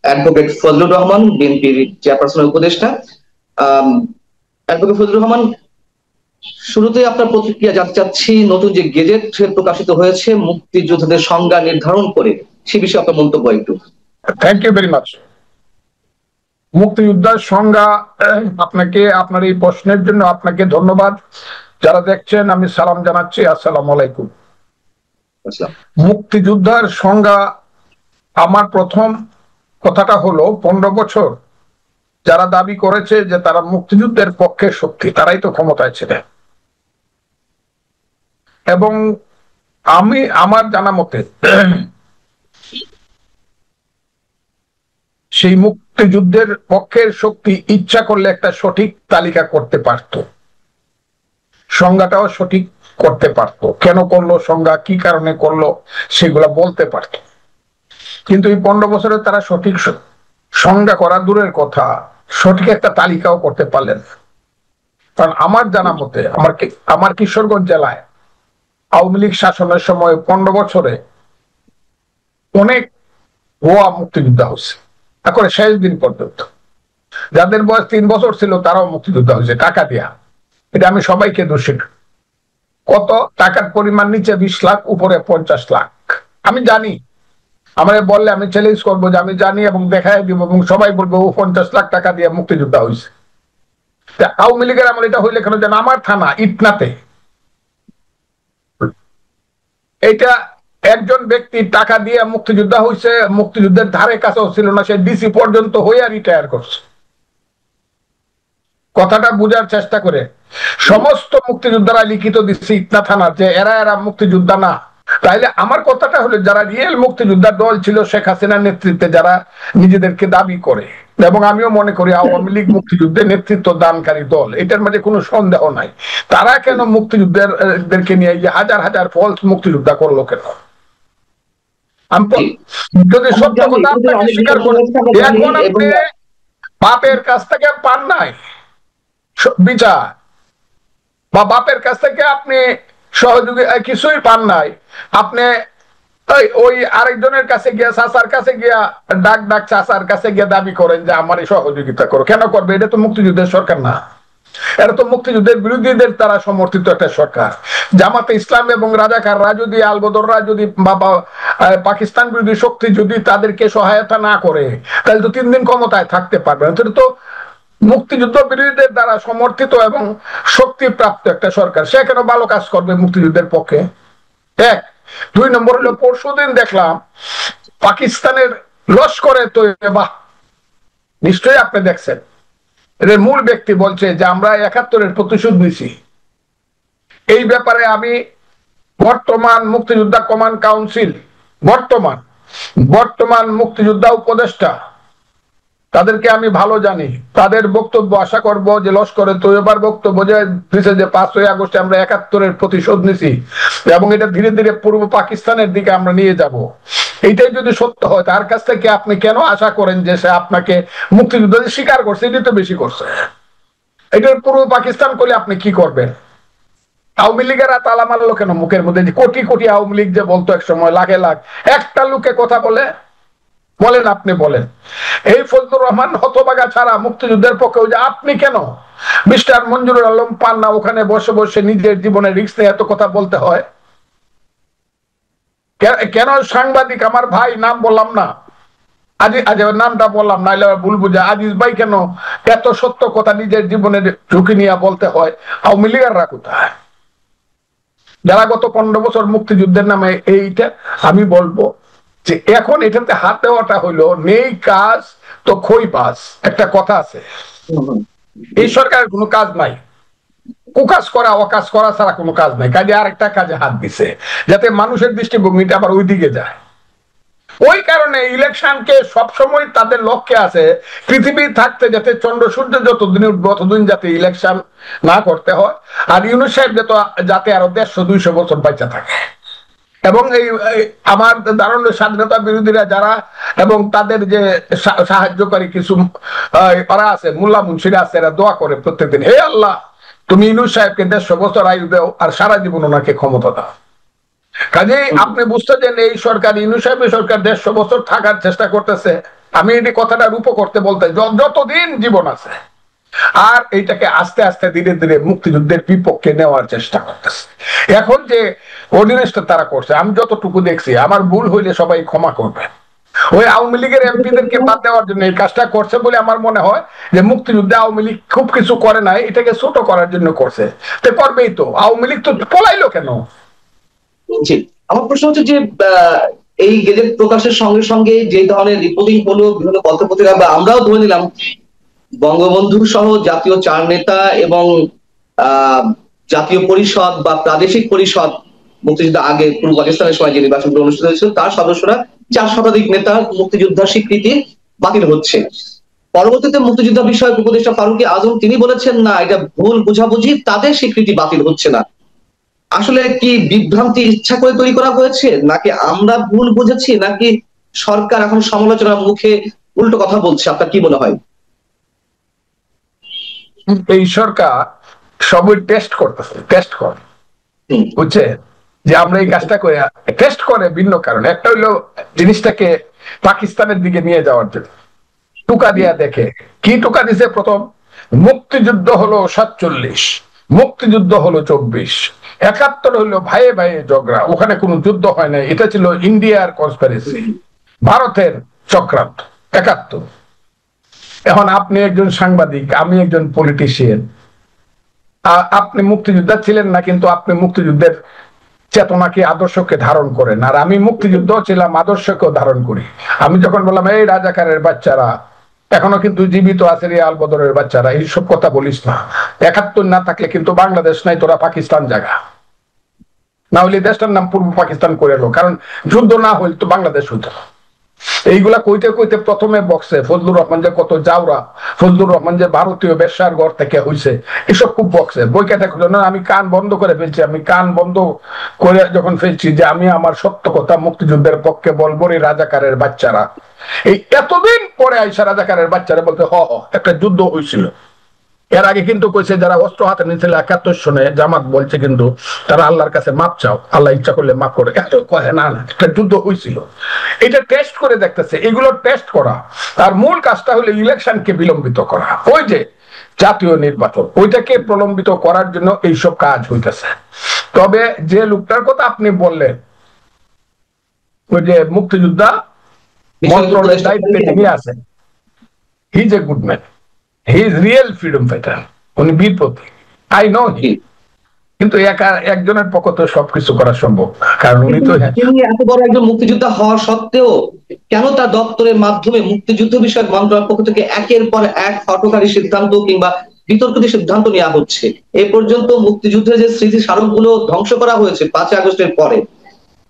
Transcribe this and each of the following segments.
Advocate Fazlur Rahman, বিএনপির চেয়ারপারসনের উপদেষ্টা। অ্যাডভোকেট ফজলুর রহমান, শুরুতে আপনার প্রতিক্রিয়া জানতে চাচ্ছি, নতুন যে গেজেট প্রকাশিত হয়েছে মুক্তিযোদ্ধাদের সংজ্ঞা নির্ধারণ করে, সে বিষয়ে আপনার মন্তব্য একটু। Thank you very much. মুক্তিযোদ্ধার সংজ্ঞা, আপনাকে আপনার এই প্রশ্নের জন্য আপনাকে ধন্যবাদ। যারা দেখছেন আমি সালাম জানাচ্ছি, আসসালামু আলাইকুম। মুক্তিযোদ্ধার সংজ্ঞা, আমার প্রথম কথাটা হলো 15 বছর যারা দাবি করেছে যে তারা মুক্তিযুদ্ধের পক্ষে শক্তি, তারাই তো ক্ষমতায় ছিলেন। এবং আমি আমার জানা মতে সেই মুক্তিযুদ্ধের পক্ষের শক্তি ইচ্ছা করলে একটা সঠিক তালিকা করতে পারত, সংজ্ঞাটাও সঠিক করতে পারত, কেন করলো, সংজ্ঞা কি কারণে করলো সেগুলা বলতে পারত। কিন্তু এই 15 বছরে তারা সঠিক সংজ্ঞা করা দূরের কথা, সঠিক একটা তালিকাও করতে পারলেন। কারণ আমার জানা মতে আমার কিশোরগঞ্জ জেলায় আওয়ামী লীগ শাসনের সময় 15 বছরে অনেক ভুয়া মুক্তিযোদ্ধা হচ্ছে, এখন শেষ দিন পর্যন্ত। যাদের বয়স 3 বছর ছিল তারাও মুক্তিযোদ্ধা হয়েছে টাকা দিয়া। এটা আমি সবাইকে দোষী। কত টাকার পরিমাণ? নিচে 20 লাখ, উপরে 50 লাখ। আমি জানি, আমার বললে আমি চ্যালেঞ্জ করবো যে আমি জানি এবং দেখাই দিব, এবং সবাই বলবো ও 50 লাখ টাকা দিয়ে মুক্তিযোদ্ধা হয়েছে। আওয়ামী লীগের আমার এটা হইলে কেন? যেন আমার থানা ইটনাতে এটা একজন ব্যক্তি টাকা দিয়ে মুক্তিযোদ্ধা হয়েছে, মুক্তিযুদ্ধের ধারে কাছেও ছিল না, সে ডিসি পর্যন্ত হয়ে রিটায়ার করছে। কথাটা বুঝার চেষ্টা করে। সমস্ত মুক্তিযোদ্ধারা লিখিত দিচ্ছে ইটনা থানার যে এরা মুক্তিযোদ্ধা না। তাইলে আমার কথাটা হলো, যারা রিয়েল মুক্তিযোদ্ধার দল ছিল শেখ হাসিনার নেতৃত্বে, যারা নিজেদেরকে দাবি করে, এবং আমিও মনে করি আওয়ামী লীগ মুক্তিযুদ্ধের নেতৃত্ব দানকারী দল, এটার মধ্যে কোনো সন্দেহ নাই, তারা কেন মুক্তিযুদ্ধদেরকে নিয়ে হাজার হাজার ফলস মুক্তিযোদ্ধা করলো কেন? যদি সত্য কথা আপনাকে স্বীকার করেন, এখন আপনি বাপের কাছ থেকে পান নাই বিচার, বা বাপের কাছ থেকে আপনি সহযোগী কিছুই পান নাই, আপনি ওই আরেকজনের কাছে গিয়া, চাচার কাছে গিয়া ডাক চাচার কাছে গিয়া দাবি করেন যে আমার সহযোগিতা করো। কেন করবে? এটা তো মুক্তিযুদ্ধের সরকার না, এটা তো মুক্তিযুদ্ধের বিরোধীদের দ্বারা সমর্থিত একটা সরকার। জামাতে ইসলাম এবং রাজাকাররা যদি, আলবদররা যদি, বা পাকিস্তান বিরোধী শক্তি যদি তাদেরকে সহায়তা না করে, তাহলে তো 3 দিন ক্ষমতায় থাকতে পারবে না। তো মুক্তিযুদ্ধ বিরোধীদের দ্বারা সমর্থিত এবং শক্তিপ্রাপ্ত একটা সরকার, সে কেন ভালো কাজ করবে মুক্তিযুদ্ধের পক্ষে? 1। 2 নম্বর হলো, পরশুদিন দেখলাম পাকিস্তানের লস্করে তৈয়বা, নিশ্চয়ই আপনি দেখছেন, এর মূল ব্যক্তি বলছে যে আমরা 71-এর প্রতিশোধ নিছি। এই ব্যাপারে আমি বর্তমান মুক্তিযোদ্ধা কমান্ড কাউন্সিল, বর্তমান মুক্তিযোদ্ধা উপদেষ্টা, তাদেরকে আমি ভালো জানি, তাদের বক্তব্য আশা করব যে লস্করে তৈয়বার বক্তব্য যে দিছে যে 5ই আগস্টে আমরা 71-এর প্রতিশোধ নিছি এবং এটা ধীরে ধীরে পূর্ব পাকিস্তানের দিকে আমরা নিয়ে যাব, এইটাই যদি সত্য হয়, তার কাছ থেকে আপনি কেন আশা করেন যে সে আপনাকে মুক্তিযুদ্ধ স্বীকার করছে? এটি তো বেশি করছে। এটার পূর্ব পাকিস্তান করলে আপনি কি করবেন? আওয়ামী লীগেরা তালা মারলো কেন মুখের মধ্যে? কোটি কোটি আওয়ামী লীগ যে বলতো এক সময়, লাখে লাখ, একটা লোকে কথা বলেন আপনি বলেন। এই ফজলুর রহমান হতবাগা ছাড়া মুক্তিযুদ্ধের পক্ষে, যে আপনি কেন মিস্টার মঞ্জুরুল আলম পান না ওখানে বসে বসে নিজের জীবনের রিস্ক নিয়ে এত কথা বলতে হয়? কেন সাংবাদিক আমার ভাই, নাম বললাম না, নামটা বললাম নাইলে ভুল বুঝা, আজিজ ভাই কেন এত সত্য কথা নিজের জীবনের ঝুঁকি নিয়ে বলতে হয়? আওয়ামী লীগেররা কোথায়, যারা গত 15 বছর মুক্তিযুদ্ধের নামে? এইটা আমি বলবো যে এখন এটাতে হাত দেওয়াটা হইলো নেই কাজ তো খই পাস, একটা কথা আছে। এই সরকারের কোনো কাজ নাই, কুকাজ করা অকাজ করা ছাড়া কোনো কাজ নাই। কাজে আরেকটা কাজে হাত দিছে যাতে মানুষের দৃষ্টিভঙ্গিটা আবার ওই দিকে যায়। ওই কারণে ইলেকশনকে সবসময় তাদের লক্ষ্যে আছে পৃথিবী থাকতে যাতে চন্দ্র সূর্য যতদিন উঠবে ততদিন যাতে ইলেকশন না করতে হয়, আর ইউনূস সাহেব যাতে আরো 150-200 বছর বাঁচা থাকে। এবং এই আমার ধারণা স্বাধীনতা বিরোধীরা যারা এবং তাদের যে সাহায্যকারী কিছু ওরা আছে, মোল্লা মুন্সিরা আছে, এরা দোয়া করে প্রত্যেকদিন, হে আল্লাহ তুমি ইউনূস সাহেবকে 150 বছর আয়ু দাও আর সারা জীবন ওনাকে ক্ষমতা দাও। কাজেই আপনি বুঝতেছেন এই সরকার, ইউনূস সাহেবের সরকার 150 বছর থাকার চেষ্টা করতেছে, আমি এই কথাটা রূপ করতে বলতে যতদিন জীবন আছে, আর এইটাকে আস্তে আস্তে ধীরে ধীরে মুক্তিযুদ্ধের বিপক্ষে নেওয়ার চেষ্টা করতেছে। এখন যে অর্ডিনেন্সটা তারা করছে, আমি যতটুকু দেখছি, আমার ভুল হইলে সবাই ক্ষমা করবে, ওই আওয়ামী লীগের এমপিদেরকে বাদ দেওয়ার জন্য এই কাজটা করছে বলে আমার মনে হয়। যে মুক্তিযুদ্ধে আওয়ামী লীগ খুব কিছু করে নাই, এটাকে ছোট করার জন্য করছে। তো করবেই তো, আওয়ামী লীগ তো পলাইলো কেন? জি, আমার প্রশ্ন হচ্ছে যে এই গেজেট প্রকাশের সঙ্গে সঙ্গে যে ধরনের রিপোর্টিং হলো বিভিন্ন পত্রপত্রিকা, বা আমরাও ধরে নিলাম বঙ্গবন্ধু সহ জাতীয় চার নেতা এবং আহ জাতীয় পরিষদ বা প্রাদেশিক পরিষদ, মুক্তিযুদ্ধ আগে পূর্ব পাকিস্তানের সময় যে নির্বাচনগুলো অনুষ্ঠিত হয়েছিল তার সদস্যরা 4 শতাধিক নেতার মুক্তিযোদ্ধার স্বীকৃতি বাতিল হচ্ছে। পরবর্তীতে মুক্তিযুদ্ধ বিষয়ক উপদেষ্টা ফারুকী আজম তিনি বলেছেন না, এটা ভুল বুঝাবুঝি, তাদের স্বীকৃতি বাতিল হচ্ছে না। আসলে কি বিভ্রান্তি ইচ্ছা করে তৈরি করা হয়েছে, নাকি আমরা ভুল বুঝেছি, নাকি সরকার এখন সমালোচনার মুখে উল্টো কথা বলছে? আপনার কি মনে হয়? এই সরকার সবই টেস্ট করতেছে, টেস্ট করে, বুঝছে যে আমরা এই কাজটা করে, টেস্ট করে ভিন্ন কারণে। একটা হইলো জিনিসটাকে পাকিস্তানের দিকে নিয়ে যাওয়ার জন্য টুকা দিয়া দেখে। কি টুকা দিছে? প্রথম, মুক্তিযুদ্ধ হলো 47, মুক্তিযুদ্ধ হলো 24, 71 হলো ভাইয়ে ভাইয়ে ঝগড়া, ওখানে কোনো যুদ্ধ হয় না, এটা ছিল ইন্ডিয়ার কনস্পিরেসি, ভারতের চক্রান্ত 71। এখন আপনি একজন সাংবাদিক, আমি একজন পলিটিশিয়ান, আপনি মুক্তিযোদ্ধা ছিলেন না, কিন্তু আপনি মুক্তিযুদ্ধের চেতনাকে, আদর্শকে ধারণ করেন, আর আমি মুক্তিযুদ্ধ ছিলাম, আদর্শকেও ধারণ করি। আমি যখন বললাম এই রাজাকারের বাচ্চারা এখনো কিন্তু জীবিত আছে, রে আল বদরের বাচ্চারা, এইসব কথা বলিস না, 71 না থাকলে কিন্তু বাংলাদেশ নাই, তোরা পাকিস্তান জায়গা, না হলে দেশটার নাম পূর্ব পাকিস্তান করে এলো, কারণ যুদ্ধ না হইল তো বাংলাদেশ হইতো। এইগুলা কইতে কইতে প্রথমে বক্সে ফজলুর রহমান যে কত যাওরা, ফজলুর রহমান যে ভারতীয় বেশ্যার ঘর থেকে হইছে, এসব খুব বক্সে বই কেটে খুঁজে। আমি কান বন্ধ করে ফেলছি, আমি কান বন্ধ করে যখন ফেলছি যে আমি আমার সত্য কথা মুক্তিযুদ্ধের পক্ষে বলবো রে রাজাকারের বাচ্চারা, এই এতদিন পরে আইসা রাজাকারের বাচ্চারা বলতে একটা যুদ্ধ হয়েছিল। এর আগে কিন্তু কইছে যারা অস্ত্র হাতে নিয়েছিল 71 সনে, জামাত বলছে কিন্তু তারা আল্লাহর কাছে মাপ চাও, আল্লাহ ইচ্ছা করলে মাপ করে, এত কয় না না একটা যুদ্ধ হয়েছিল। এটা টেস্ট করে দেখতেছে, এগুলো টেস্ট করা। তার মূল কাজটা হলো ইলেকশনকে বিলম্বিত করা, ওই যে জাতীয় নির্বাচন, ওইটাকে প্রলম্বিত করার জন্য এইসব কাজ হইতেছে। তবে যে লোকটার কথা আপনি বললেন, ওই যে মুক্তিযোদ্ধা মন্ত্রণালয়ের দায়িত্বে যিনি আছেন, he is a good man, he is real freedom fighter, উনি বীর প্রতীক, আই নো হি। কিন্তু একজনের পক্ষে তো সবকিছু করা সম্ভব না, কারণ উনি তো এত বড় একজন মুক্তিযোদ্ধা হওয়া সত্ত্বেও কেন তার দপ্তরের মাধ্যমে মুক্তিযুদ্ধ বিষয়ক মন্ত্রণালয়ের পক্ষ থেকে একের পর এক হঠকারী সিদ্ধান্ত কিংবা বিতর্কিত সিদ্ধান্ত নেওয়া হচ্ছে? এ পর্যন্ত মুক্তিযুদ্ধের যে স্মৃতি স্মারকগুলো ধ্বংস করা হয়েছে 5 আগস্টের পরে,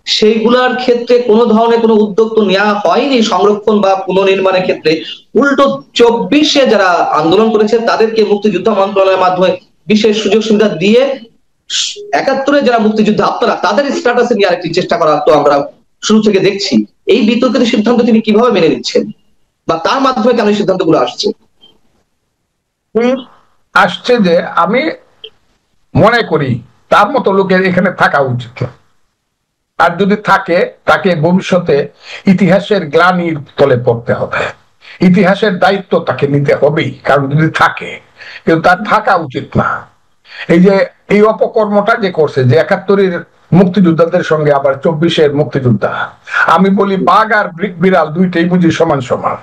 সেইগুলার ক্ষেত্রে কোনো ধরনের কোনো উদ্যোগ তো নেওয়া হয়নি সংরক্ষণ বা পুনর্নির্মাণের ক্ষেত্রে। উল্টো 24-এ যারা আন্দোলন করেছে তাদেরকে মুক্তিযুদ্ধ মন্ত্রণালয়ের মাধ্যমে বিশেষ সুযোগ সুবিধা দিয়ে 71-এ যারা মুক্তিযুদ্ধ আপনারা তাদের স্ট্যাটাসে নিয়ে আরেকটি চেষ্টা করা তো আমরা শুরু থেকে দেখছি। এই বিতর্কিত সিদ্ধান্ত তিনি কিভাবে মেনে নিচ্ছেন, বা তার মাধ্যমে কেন এই সিদ্ধান্তগুলো আসছে? আসছে যে আমি মনে করি তার মতো লোকের এখানে থাকা উচিত, আর যদি থাকে তাকে ভবিষ্যতে ইতিহাসের গ্লানির তলে পড়তে হবে, ইতিহাসের দায়িত্ব তাকে নিতে হবেই, কারণ যদি থাকে, কিন্তু তার থাকা উচিত না। এই যে এই অপকর্মটা যে করছে, যে 71-এর মুক্তিযোদ্ধাদের সঙ্গে আবার 24-এর মুক্তিযোদ্ধা, আমি বলি বাঘ আর বিড়াল দুইটাই বুঝি সমান সমান,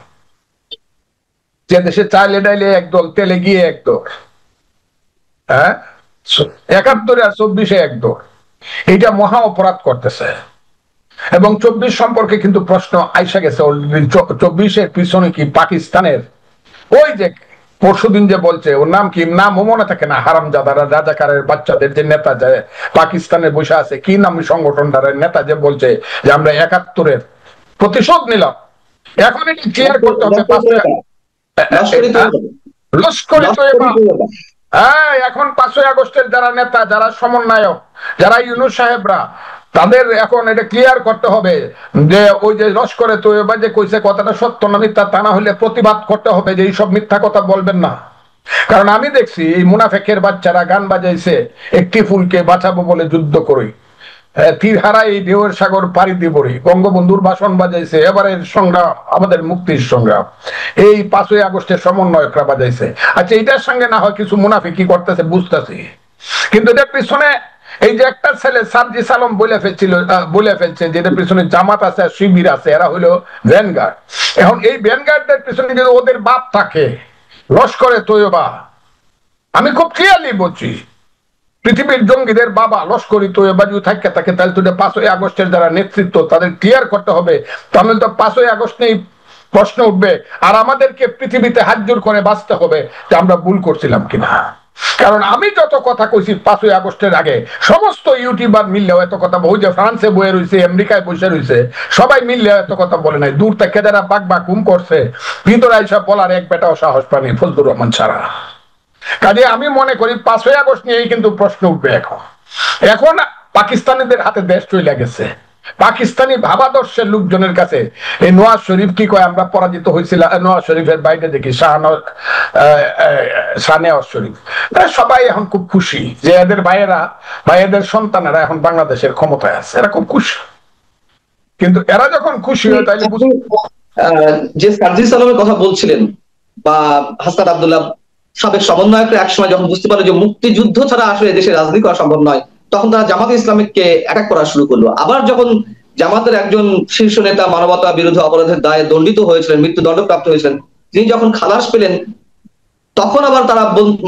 যে দেশে চাইলে ডাইলে একদল, তেলে গিয়ে একদল, হ্যাঁ 71-এ আর 24-এ একদল, এইটা মহা অপরাধ করতেছে। এবং 24 সম্পর্কে কিন্তু প্রশ্ন আইসা গেছে অলরেডি। 24-এর পিছনে কি পাকিস্তানের ওই যে পরশুদিন যে বলছে, ওর নাম কি, নামও মনে থাকে না, হারামজাদারা রাজাকারের বাচ্চাদের যে নেতা যে পাকিস্তানে বসে আছে, কি নাম সংগঠনটার নেতা, যে বলছে যে আমরা 71-এর প্রতিশোধ নিলাম। এখন এটি ক্লিয়ার করতে হবে, লস্করি তৈয়বা, হ্যাঁ এখন 5ই আগস্টের যারা নেতা, যারা সমন্বয়ক, যারা ইউনূস সাহেবরা, তাদের এখন এটা ক্লিয়ার করতে হবে যে ওই যে লস্করে তৈয়বা যে কইছে কথাটা সত্য না মিথ্যা, তা না হলে প্রতিবাদ করতে হবে যে এইসব মিথ্যা কথা বলবেন না। কারণ আমি দেখছি এই মুনাফেকের বাচ্চারা গান বাজাইছে, একটি ফুলকে বাঁচাবো বলে যুদ্ধ করি, তীরহারা এই ঢেউয়ের সাগর পাড়ি দিয়ে পড়ি, বঙ্গবন্ধুর ভাষণ বাজাইছে, এবারের সংগ্রাম আমাদের মুক্তির সংগ্রাম, এই 5ই আগস্টের সমন্বয়করা বাজাইছে। আচ্ছা, এটার সঙ্গে না হয় কিছু মুনাফিকি করতেছে বুঝতেছি, কিন্তু এটার পিছনে এই যে একটা ছেলে সার্জিস আলম বলে ফেলছে যে এটার পিছনে জামাত আছে, শিবির আছে, এরা হলো ভ্যানগার্ড। এখন এই ভ্যানগার্ডদের পিছনে যদি ওদের বাপ থাকে লস্করে তৈয়বা, আমি খুব ক্লিয়ারলি বলছি, পৃথিবীর জঙ্গিদের বাবা লস্করি তৈয়বা যদি থাকে তাহলে তো 5ই আগস্টের যারা নেতৃত্ব তাদের ক্লিয়ার করতে হবে, তাহলে তো 5ই আগস্ট নেই প্রশ্ন উঠবে, আর আমাদেরকে পৃথিবীতে হাত জোর করে বাঁচতে হবে যে আমরা ভুল করছিলাম কিনা। কারণ আমি যত কথা কইছি 5ই আগস্টের আগে, সমস্ত ইউটিউবার মিললেও এত কথা, ওই যে ফ্রান্সে বয়ে রয়েছে, আমেরিকায় বসে রয়েছে, সবাই মিললেও এত কথা বলে নাই। দূর থেকে যারা বাক বাক হুম করছে, ভিতরে এইসব বলার এক বেটাও সাহস পানি ফজলুর রহমান ছাড়া। কাজে আমি মনে করি 5ই আগস্ট নিয়েই কিন্তু প্রশ্ন উঠবে। এখন পাকিস্তানিদের হাতে দেশ চলে গেছে, পাকিস্তানি ভাবাদর্শের লোকজনের কাছে এই নওয়াজ শরীফ কি কয় আমরা পরাজিত হয়েছিলাম, নওয়াজ শরীফের বাইরে দেখি শাহনেওয়াজ শরীফ, সবাই এখন খুব খুশি যে এদের ভাইয়েদের সন্তানেরা এখন বাংলাদেশের ক্ষমতায় আছে, এরা খুব খুশি। কিন্তু এরা যখন খুশি হয় তাইলে যে সার্জিস আলমের কথা বলছিলেন বা হাসনাত আব্দুল্লাহ সাবেক সমন্বয়করা একসময় যখন বুঝতে পারলো যে মুক্তিযুদ্ধ ছাড়া আসলে দেশে রাজনীতি করা সম্ভব নয়, তখন তারা জামাতে ইসলামীকে অ্যাটাক করা শুরু করলো। আবার যখন জামাতের একজন শীর্ষ নেতা মানবতা বিরোধী অপরাধের দায়ে দণ্ডিত হয়েছিলেন, মৃত্যুদণ্ডপ্রাপ্ত হয়েছিলেন, তিনি যখন খালাস পেলেন, তখন আবার তারা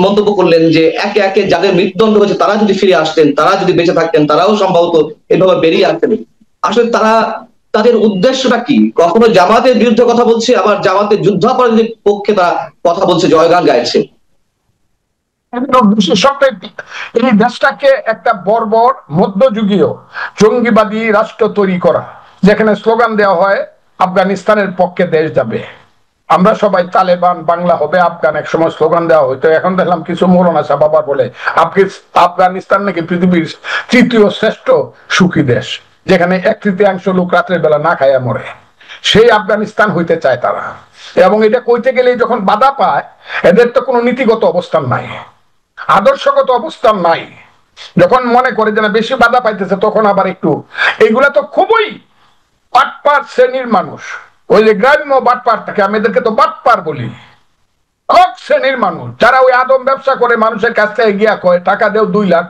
মন্তব্য করলেন যে একে একে যাদের মৃত্যুদণ্ড হয়েছে তারা যদি ফিরে আসতেন, তারা যদি বেঁচে থাকতেন, তারাও সম্ভবত এভাবে বেরিয়ে আসতেন। আসলে তাদের উদ্দেশ্যটা কি? কখনো জামাতের বিরুদ্ধে কথা বলছে, আবার জামাতের যুদ্ধাপরাধীদের পক্ষে তারা কথা বলছে, জয়গান গাইছে। এই দেশটাকে একটা বর্বর মধ্যযুগীয় জঙ্গিবাদী রাষ্ট্র তৈরি করা, যেখানে স্লোগান দেওয়া হয় আফগানিস্তানের পক্ষে দেশ যাবে, আমরা সবাই তালেবান, বাংলা হবে আফগান, এক সময় স্লোগান দেওয়া হইতো। এখন দেখলাম কিছু মৌলানা সাহেব আবার বলে আফগানিস্তান নাকি পৃথিবীর 3য় শ্রেষ্ঠ সুখী দেশ, যেখানে 1/3 লোক রাত্রের বেলা না খাইয়া মরে। সেই আফগানিস্তান হইতে চায় তারা, এবং এটা কইতে গেলে যখন বাধা পায়, এদের তো কোনো নীতিগত অবস্থান নাই, আদর্শগত অবস্থান নাই। যখন মনে করে যে না বেশি বাধা পাইতেছে, তখন আবার একটু, এইগুলা তো খুবই বাটপার শ্রেণীর মানুষ। ওই যে গ্রাম্য বাটপার থাকে, আমি এদেরকে তো বাটপার বলি, শ্রেণীর মানুষ যারা ওই আদম ব্যবসা করে মানুষের কাছ থেকে গিয়া কয় টাকা দেও 2 লাখ,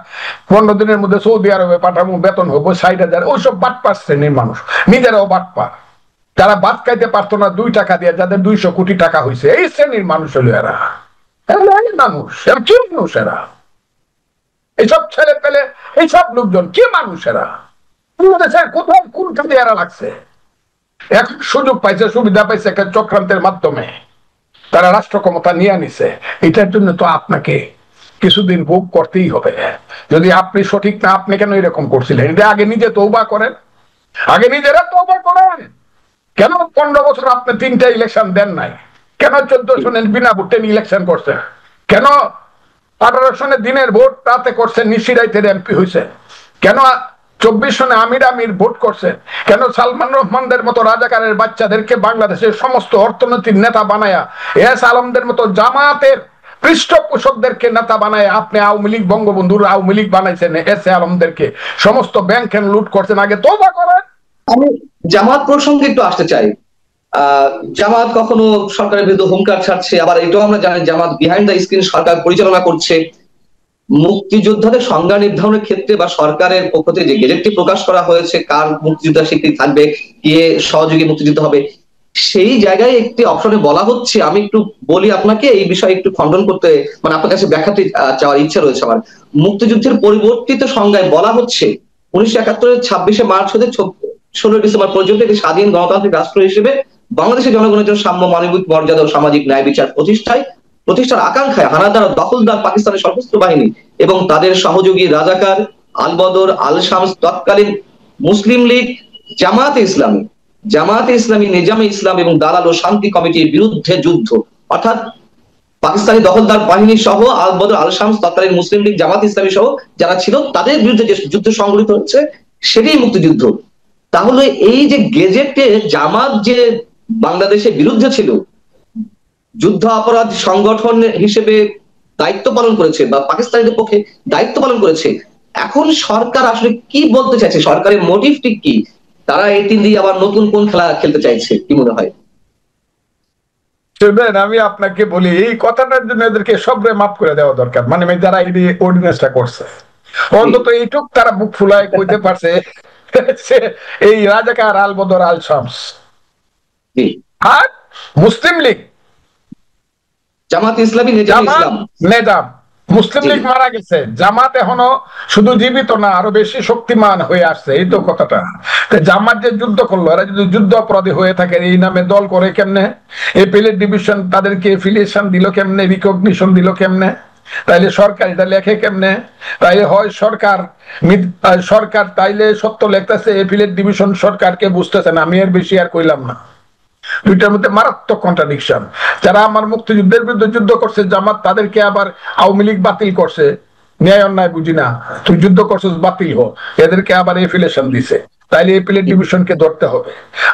15 দিনের মধ্যে সৌদি আরবে পাঠাবো, বেতন হবো 60,000, ওইসব বাটপার শ্রেণীর মানুষ, নিজেরাও বাটপার, যারা ভাত খাইতে পারতো না 2 টাকা দিয়ে, যাদের 200 কোটি টাকা হয়েছে, এই শ্রেণীর মানুষ হলো এরা। মানুষ কি মানুষ এরা? এইসব ছেলে পেলে, এইসব লোকজন কি মানুষ এরা? কোথায় কোন কাজে এরা লাগছে? এখন সুযোগ পাইছে, সুবিধা পাইছে একটা চক্রান্তের মাধ্যমে, তারা রাষ্ট্র ক্ষমতা নিয়ে নিছে। এটার জন্য তো আপনাকে কিছুদিন ভোগ করতেই হবে। যদি আপনি সঠিক না, আপনি কেন এরকম করছিলেন? এটা আগে নিজে তওবা করেন, আগে নিজেরা তওবা করেন। কেন 15 বছর আপনি 3টা ইলেকশন দেন নাই? কেন 14 সনের বিনা ভোটে ইলেকশন করছেন? কেন 18 সনে দিনের ভোট রাতে করছেন, নিশিরাইতের এমপি হয়েছে? কেন 24 সনে আমির ভোট করছেন? কেন সালমান রহমানদের মতো রাজাকারের বাচ্চাদেরকে বাংলাদেশের সমস্ত অর্থনৈতিক নেতা বানায়া, এস আলমদের মতো জামাতের পৃষ্ঠপোষকদেরকে নেতা বানায় আপনি আওয়ামী লীগ, বঙ্গবন্ধুর আওয়ামী লীগ বানাইছেন, এস আলমদেরকে সমস্ত ব্যাংক লুট করছেন। আগে তওবা করেন। আমি জামাত প্রসঙ্গে একটু আসতে চাই। জামাত কখনো সরকারের বিরুদ্ধে হুঙ্কার ছাড়ছে, আবার এটাও আমরা জানি জামাত বিহাইন্ড দ্য স্ক্রিন সরকার পরিচালনা করছে। মুক্তিযোদ্ধাদের সংজ্ঞা নির্ধারণের ক্ষেত্রে বা সরকারের পক্ষ থেকে যে গেজেটটি প্রকাশ করা হয়েছে, কার মুক্তিযোদ্ধা স্বীকৃতি থাকবে, কে সহযোগী মুক্তিযুদ্ধ হবে, সেই জায়গায় একটি অপশনে বলা হচ্ছে, আমি একটু বলি আপনাকে, এই বিষয়ে একটু খণ্ডন করতে, মানে আপনার কাছে ব্যাখ্যাতে চাওয়ার ইচ্ছা রয়েছে আমার। মুক্তিযুদ্ধের পরিবর্তিত সংজ্ঞায় বলা হচ্ছে 1971-এর 26শে মার্চ হতে 16 ডিসেম্বর পর্যন্ত একটি স্বাধীন গণতান্ত্রিক রাষ্ট্র হিসেবে বাংলাদেশের জনগণের জন্য সাম্য, মানবিক মর্যাদা ও সামাজিক ন্যায় বিচার প্রতিষ্ঠার আকাঙ্ক্ষায় হানাদার ও দখলদার পাকিস্তানের সশস্ত্র বাহিনী এবং তাদের সহযোগী রাজাকার, আল-বদর, আল-শামস, তৎকালীন মুসলিম লীগ, জামাতে ইসলামী, নিজামে ইসলাম এবং দালাল ও শান্তি কমিটির বিরুদ্ধে যুদ্ধ, অর্থাৎ পাকিস্তানি দখলদার বাহিনী সহ আল-বদর, আল-শামস, তৎকালীন মুসলিম লীগ, জামাত ইসলামী সহ যারা ছিল তাদের বিরুদ্ধে যে যুদ্ধ সংঘটিত হচ্ছে সেটাই মুক্তিযুদ্ধ। তাহলে এই যে গেজেটে জামাত যে বাংলাদেশের বিরুদ্ধে ছিল, যুদ্ধ অপরাধ সংগঠন হিসেবে দায়িত্ব পালন করেছে বা পাকিস্তানিদের পক্ষে দায়িত্ব পালন করেছে, এখন সরকার আসলে কি বলতে চাইছে, সরকারের মোটিভটি কি, তারা এই 3 দিয়ে আবার নতুন কোন খেলা খেলতে চাইছে, কি মনে হয়? শুনবেন, আমি আপনাকে বলি, এই কথাটার জন্য এদেরকে সবরে মাফ করে দেওয়া দরকার। মানে যারা এই অর্ডিন্যান্সটা করছে, অন্তত এইটুক তারা বুক ফুলায় কইতে পারছে এই রাজাকার আল বদর আল শামস আর মুসলিম লীগ, জামাত ইসলামী, নেজাম, মুসলিম লীগ মারা গেছে, জামাত এখনো শুধু জীবিত না, আরো বেশি শক্তিমান হয়ে আসছে, এই তো কথাটা। জামাত যে যুদ্ধ করলো, এরা যদি যুদ্ধ অপরাধী হয়ে থাকে, এই নামে দল করে কেমনে? এপিলেট ডিভিশন তাদেরকে এফিলিয়েশন দিল কেমনে, রিকগনিশন দিল কেমনে? তাইলে সরকার এটা লেখে কেমনে? তাইলে হয় সরকার তাইলে সত্য লেখতেছে, এপিলেট ডিভিশন সরকারকে বুঝতেছে না। আমি এর বেশি আর কইলাম না, দুইটার মধ্যে মারাত্মক কন্ট্রাডিকশন। যারা আমার মুক্তিযুদ্ধের বিরুদ্ধে যুদ্ধ করছে জামাত, তাদেরকে আবার আওয়ামী লীগ বাতিল করছে, ন্যায় অন্যায় বুঝি না, তুই যুদ্ধ করছিস বাতিল হো, এদেরকে আবার এফিলিয়েশন দিছে। তাইলে এপিলেট ডিভিশনকে ধরতে হবে।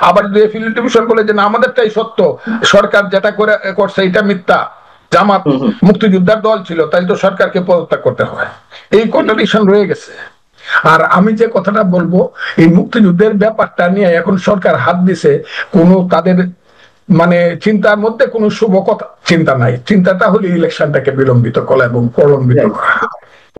আবার যদি এপিলেট ডিভিশন বলে যে না আমাদেরটাই সত্য, সরকার যেটা করছে এটা মিথ্যা, জামাত মুক্তিযোদ্ধার দল ছিল, তাই তো সরকারকে পদত্যাগ করতে হয়। এই কন্ট্রাডিকশন রয়ে গেছে। আর আমি যে কথাটা বলবো, এই মুক্তিযুদ্ধের ব্যাপারটা নিয়ে এখন সরকার হাত দিছে, কোনো তাদের মানে চিন্তার মধ্যে কোনো শুভ কথা চিন্তা নাই। চিন্তাটা হলো ইলেকশনটাকে বিলম্বিত করা এবং প্রলম্বিত করা।